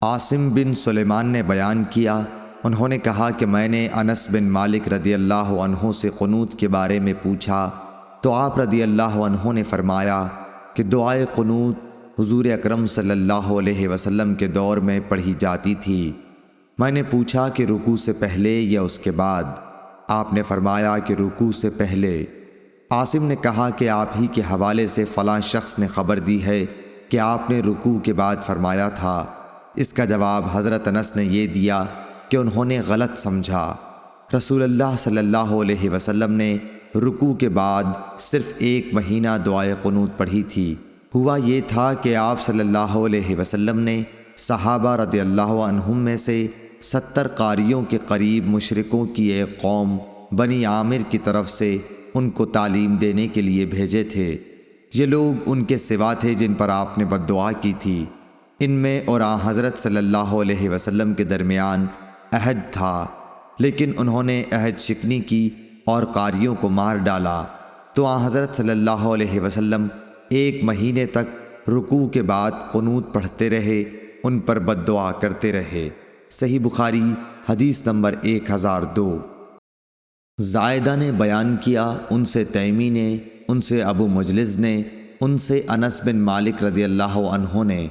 عاصم بن سلیمان نے بیان کیا، انہوں نے کہا کہ میں نے انس بن مالک رضی اللہ عنہ سے قنوت کے بارے میں پوچھا تو آپ رضی اللہ عنہ نے فرمایا کہ دعائے قنوت حضور اکرم صلی اللہ علیہ وسلم کے دور میں پڑھی جاتی تھی۔ میں نے پوچھا کہ رکوع سے پہلے یا اس کے بعد؟ آپ نے فرمایا کہ رکوع سے پہلے۔ عاصم نے کہا کہ آپ ہی کے حوالے سے فلاں شخص نے خبر دی ہے کہ آپ نے رکوع کے بعد فرمایا تھا۔ اس کا جواب حضرت انس نے یہ دیا کہ انہوں نے غلط سمجھا۔ رسول اللہ صلی اللہ علیہ وسلم نے رکوع کے بعد صرف 1 مہینہ دعائے قنوت پڑھی تھی۔ ہوا یہ تھا کہ آپ صلی اللہ علیہ وسلم نے صحابہ رضی اللہ عنہم میں سے 70 قاریوں کے قریب مشرکوں کی ایک قوم بنی عامر کی طرف سے ان کو تعلیم دینے کے لیے بھیجے تھے۔ یہ لوگ ان کے سوا تھے جن پر آپ نے بد دعا کی تھی۔ ان میں اور حضرت صلی اللہ علیہ وسلم کے درمیان عہد تھا، لیکن انہوں نے عہد شکنی کی اور قاریوں کو مار ڈالا۔ تو حضرت صلی اللہ علیہ وسلم 1 مہینے تک رکوع کے بعد قنوت پڑھتے رہے، ان پر بد دعا کرتے رہے۔ صحیح بخاری حدیث نمبر 1002۔ زائدہ نے بیان کیا، ان سے تیمی نے، ان سے ابو مجلس نے، ان سے انس بن مالک رضی اللہ عنہ نے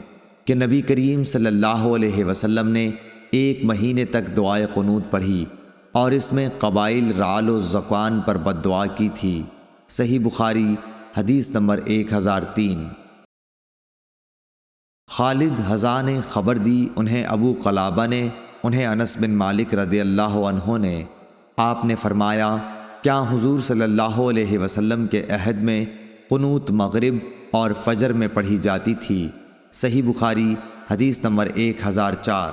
کہ نبی کریم صلی اللہ علیہ وسلم نے 1 مہینے تک دعائے قنوت پڑھی اور اس میں قبائل رعل و ذکوان پر بد دعا کی تھی۔ صحیح بخاری حدیث نمبر 1003۔ خالد حذا نے خبر دی، انہیں ابو قلابہ نے، انہیں انس بن مالک رضی اللہ عنہ نے، آپ نے فرمایا کیا حضور صلی اللہ علیہ وسلم کے عہد میں قنوت مغرب اور فجر میں پڑھی جاتی تھی؟ صحیح بخاری حدیث نمبر 1004۔